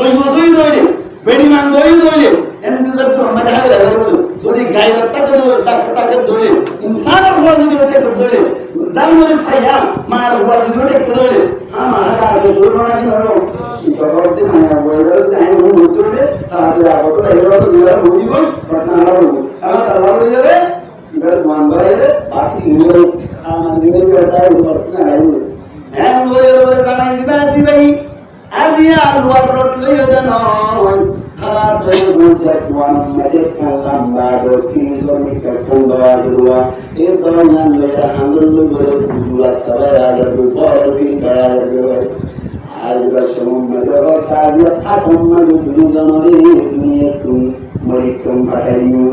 জৈব সই দইলে বেডি মান দই দইলে এন্তুজাত মজা হবে বলে যদি গায়রত তাকে দইলে ইনসানের হওয়া যদি ওটা দইলে জানমরে ছাইয়া মার হওয়া যদি ওটা দইলে আমার কার শুরু না কি হলো করতে মানে বইগুলো তাই মনে হতে তাড়াতাড়ি আগত এগুলো তো দিবার মুদি বল ঘটনা হলো আমার আল্লাহ বলে যাবে এবার মান বাইরে বাকি নিয়ে আমার দিকে করতে হবে ঘটনা হলো হ্যাঁ বলে জানাই দিবাসি ভাই আজিয়া আলওয়ার রট লইও দেন খারাপ ধরে বুঝা কোন মেদে কালাম বাড়ো কিসমি কাটন বাজরুয়া এর দরজান লইরা আন্দোলন করে রাস্তায় রাজার উপর বিল করা হবে আজ বসম মদর তাজিয়া থাকুম মদ দুজনরে দুনিয়া তুম মরিকম ফাটাইও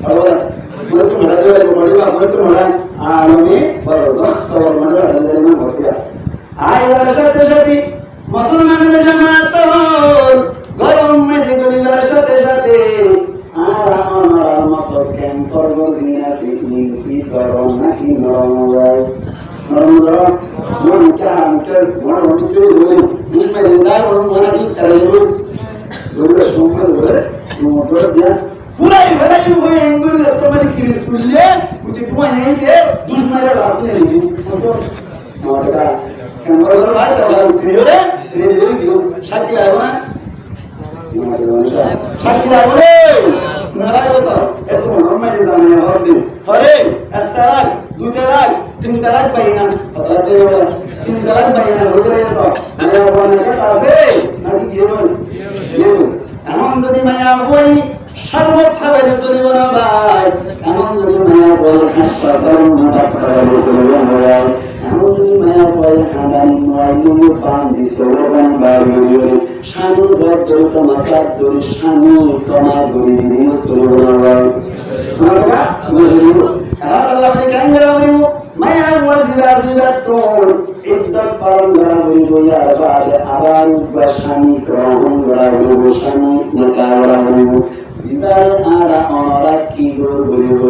আবার মত মড়ালে মড়িবা মত মড়া আনমে বরজত তবর মড়া দরে না হতিয়া আইবার সাথে সাথে মুসলমানদের জামাত গরম মেঝে গলিবার সাথে সাথে আর আমার মত কেন করব জিনা সিনি কি গরম নাকি নরম নরম নরম মন কাম কর মন কি ধরে ইসমে দাই মন মনে কি তাইলো ওরে সময় ধরে মোটর দিয়া পুরাই ভরাই হয়ে এঙ্গুর তোমার ক্রিস্তুলে উতি তোমায় নেকে দুশমারে রাখতে নেই তো মাটা কেন বড় ভাই দাদা সিনিয়রে তিনি দিও সাক্ষী লাগবে না সাক্ষী লাগবে নারাই বতো এত নরমাই জানে হরদি হরে একটা রাগ দুই তালাক তিন তালাক পাইনা তালাক দেব তিন তালাক পাইনা হয়ে তো মায়া বনে আছে নাকি জীবন এমন যদি মায়া বই শরবত খাবে চলিব না ভাই এমন যদি মায়া বই হাসপাতাল মাথা খাবে চলিব না ভাই এমন যদি মায়া বই হাদানি নয় নিয়ে পান দিছে ওগান বাড়ি শানুর বদল কমাসাদ দরি শানু কমা দরি নিয়ে চলিব না ভাই মারা বুঝিও আল্লাহ বলে কাঙ্গরা বলিব মায়া ওয়াজিবা জিবাতুন ইদ্দাত পালন করা বলিব ইয়ার বাদে আবার বাসানি গ্রহণ করা বলিব শানি নেকা করা বলিব জিবার আরা অনরা কি গর বলিব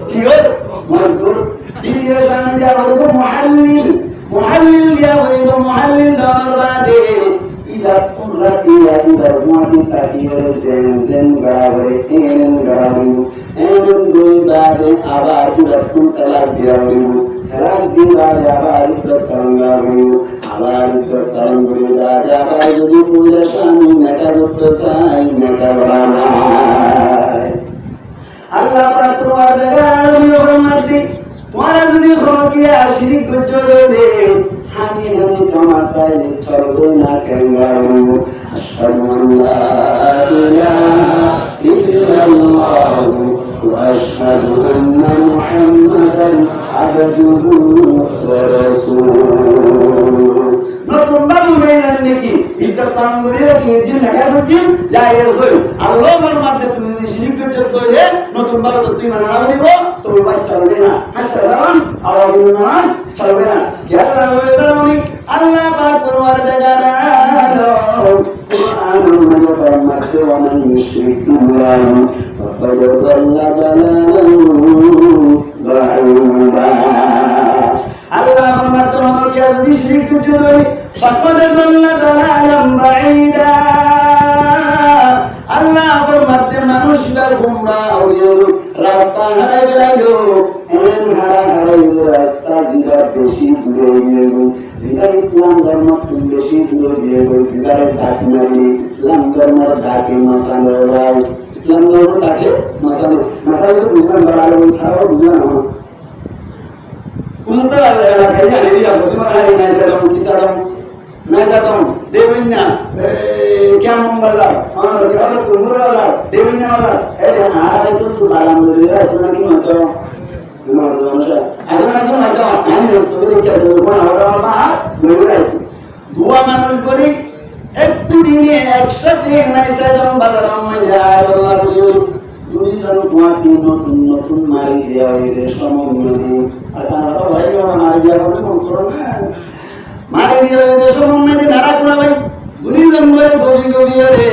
কি গর মজদুর দ্বিতীয় শানি দিয়া বলিব মুহাল্লিল দিয়া বলিব মুহাল্লিল দেওয়ার বাদে ইদা কুররাতিয়া ইদা মুআদি তাকিয়ে জেন গাবরে এন গাবু এন গই বাদে আবার ইদা কুন তালাক দিয়া বলিব তালাক দিয়া আবার ইদা তাঙ্গাবু আবার ইদা তাঙ্গুরি দাদা আবার যদি পূজা স্বামী নেকা করতে চাই নেকা বানায় আল্লাহ পাক তোমার দেখার হরমাতি তোমার যদি হকিয়া শিরিক করতে রে হানি হানি কামাসাইলে চলবে না কেঙ্গারু আশহাদু আল্লা ইলাহা ইল্লাল্লাহ ওয়া আশহাদু আন্না মুহাম্মাদান আবদুহু ওয়া রাসূলুহু নতুন বাবু মেয়ের নাকি ইদ্দাত তাঙ্গুরিয়া কি দিন লেখা করছি জায়েজ হই আল্লাহর মধ্যে তুমি যদি শিরিক করতে তৈরি নতুন বাবু তো তুই মানা করিব তোর বাচ্চা চলবে না আচ্ছা জান আওয়ামী নামাজ চলবে না কেলা হয়ে বেরোনি আল্লাহ পাক কুরআন দেখালো কুরআনুল মাজিদ ফরমাতে ওয়া মান ইউশরিকু বিল্লাহি ফাকাদ দাল্লা দালালান বা'উদা আল্লাহ ফরমাতে তোমাকে যদি শিরিক করতে হয় ফাকাদ দাল্লা দালালান বা'উদা আল্লাহ ফরমাতে মানুষ বা গোমরাহ হয়ে রাস্তা হারাই বেরাইলো এন হারাই রাস্তা জিরা বেশি দূরে গেল জিরা ইসলাম ধর্ম খুব বেশি দূরে গিয়ে গেল জিরার ডাক মারি ইসলাম ধর্মের ডাকে মাসানো রাও ইসলাম ধর্ম ডাকে মাসানো মাসানো বুঝবেন বাড়ালো খাওয়া বুঝবেন না বুঝতে পারলে না কাজ জানি রিয়া মুসলমান হারি নাই সাদম কি সাদম নাই সাদম দেবিনা কেমন বাজার আমার কেবল তুমুর বাজার দেবিনা বাজার এই আর একটু তো বালাম রিয়া তোমরা কি মতো তোমার দমশা এখন নাকি মতো আমি রসুলের কে দেব কোন আমার মা বলে দুয়া মানুষ করি একটু দিনে একসাথে নাই সাদম বাজার আমি যায় আল্লাহ বলিও দুইজন কোয়াটি নতুন নতুন মারি দেয়া হইরে সমন্বয় আর তারা ভাই ওরা মারি দেয়া হবে কোন করো না মারি দেয়া হইরে সমন্বয় ধারা করা ভাই দুইজন বলে গবি গবি রে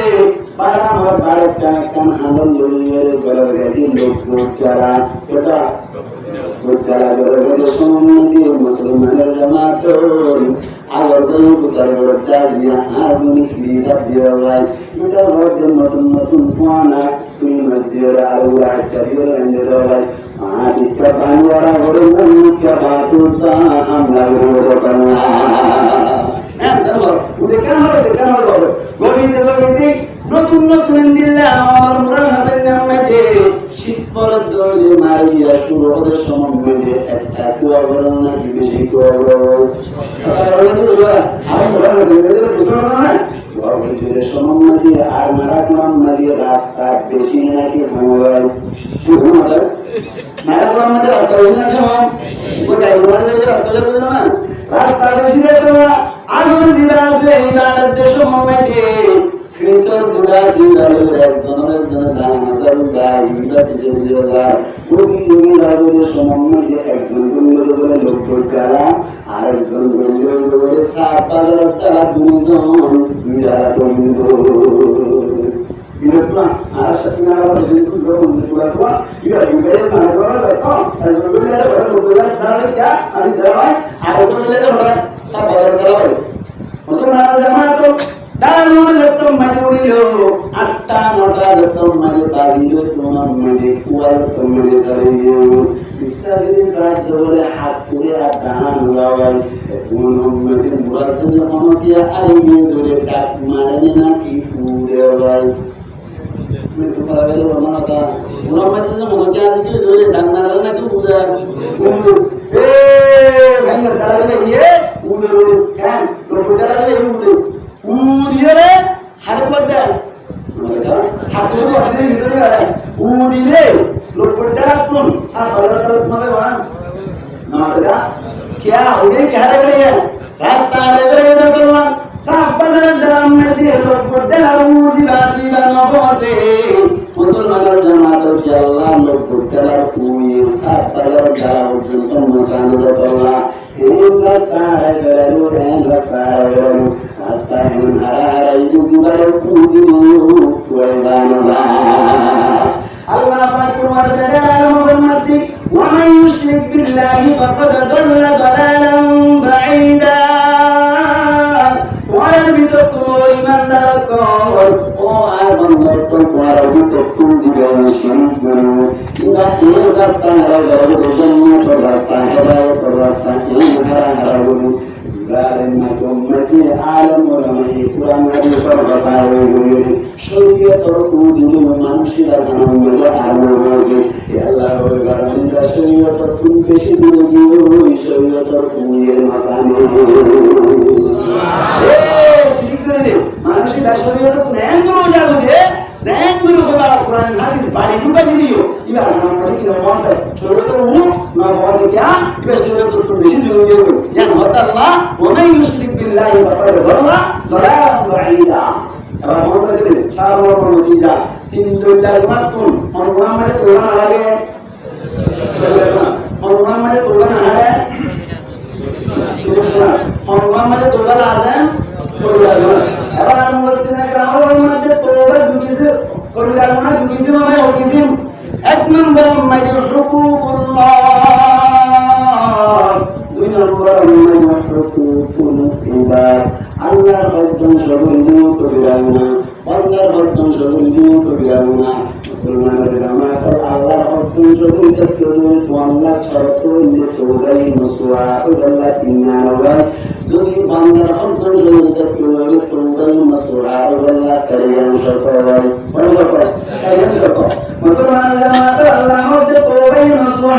পারা আমার ভারত কান আনন্দ লইরে বলে রেডি লোক যারা এটা বুঝারা বলে সমন্বয় মুসলমানের জামাত আগর বই বুঝার তাজিয়া আর উনি ক্রিয়া দিয়ে ভাই এটা মধ্যে নতুন নতুন পানা স্কুল মধ্যে আর একটা দিয়ে রেঞ্জে ভাই আদিকা বাংলা বড় মুখ্য বাতুতা আমরা বড় বাংলা হ্যাঁ দেখো উঠে কেন হবে গবিতে নতুন নতুন দিল্লা আমার মুরাদ হাসান নামে শীত পরদ দইলে মার দিয়া শুরু হতে সমন্বয়ে একটা কুয়া বলন না কি বেশি কুয়া বলন আর মুরাদ হাসান বুঝলো না গবিতে সমন্বয়ে আর মারাকুলাম নদীর রাস্তা বেশি নাকি মোবাইল মারাকুলাম নদীর রাস্তা বেশি নাকি হয় ওই গাইবাড়ির রাস্তা বেশি না রাস্তা বেশি দেখো আগুন জিবা আছে ইবাদত সমন্বয়ে ফিসর জিবাসি জালের একজনের জন্য দানাজার গাইবা পিছে পিছে যায় ওই রাজের সমন্বয়ে একজন গুলো বলে লোক গেলা আর একজন গুলো বলে সাত বাজারটা দুজন দুইটা বন্ধু বিরত্না আর সাথে না আর দুজন বন্ধু আসবা ইয়া ইয়া না করা যায় তো একজন গুলো বলে লোক গেলা তাহলে কি আর দেওয়ায় আর গুলো বলে সাত বাজারটা বলে মুসলমান জামাত দারুন যতম মজুরিলো 8টা 9টা যতম মজে বাজিলো তোমার মজে কুয়াল তোমারে সারিও ইসাবিরে সাথ ধরে হাত করে আদান লাগাই কোন মজে মুরাদ যখন কি আইয়ে ধরে ডাক মারে নাকি ফুড়ে ভাই मैं तुम्हारा वेलो बनाता मुहम्मद যখন কি আছে কি ধরে ডাক মারে নাকি ফুড়ে ए भाई डाले ये उधर क्या लोग डाले उधर উড়িয়ে হারকত দেন হাতের হাতের ভিতরে উড়িয়ে লোকটা রাখুন সাত বাজারটা তোমাদের বান না দাদা क्या उन्हें क्या लग रही है रास्ता लग रही है तो सात बाजार दाम में दिए लोकटा उसी बासी बनो बसे मुसलमानों जमात के अल्लाह लोकटा कोई सात बाजार दाम जो मुसलमान दोला एक रास्ता है गलो है रास्ता है Astagfirullah Alhamdulillah Allah Akbar wa ta'ala Muhammad wa man yushrik billahi faqad dhalla dhalalan ba'ida wa bitakku imandarko o amandarko wa bitakku jigan shirkuru ila rasta harago jannat rasta hidayat rasta harago Karena ummati alam ulama Quran hadis berkata syariat terkudini manusia dan manusia harmonis ya Allah karena syariat terkudini syariat syariat terkudini masani sedikit manusia syariat terkudini jago deh Zenguru kepada Quran hadis bari juga diriyo iya namanya kita masa syariat terkudini nama masa kya kita syariat terkudini dulu yang Allah ومن يشرك بالله فقد ضل ضلالا بعيدا এবার মনসা দিলেন চার নম্বর নতিজা তিন দুইলা মাতুন মুহাম্মদ তোলা না লাগে মুহাম্মদ তোলা না লাগে মুহাম্মদ তোলা না আছে তোলা এবার মুসলিমরা গ্রামের মধ্যে তোবা দুকিছে কবিরা না দুকিছে মানে ও কিসিম এক নম্বর মাইদুল হুকুকুল্লাহ দুই নম্বর আল্লাহর বর্তন সবল নিয়ে কবিরাউনা আল্লাহর বর্তন সবল নিয়ে কবিরাউনা মুসলমানের জামাত আল্লাহর বর্তন সবল দেখতে তো আল্লাহ শর্ত নিয়ে তোরাই মুসওয়া আল্লাহ তিনারা যদি বান্দার বর্তন সবল দেখতে হয় তোরাই মুসওয়া আল্লাহ সারিয়ান শর্ত হয় বড় কথা সারিয়ান শর্ত মুসলমানের জামাত আল্লাহর মধ্যে তোরাই মুসওয়া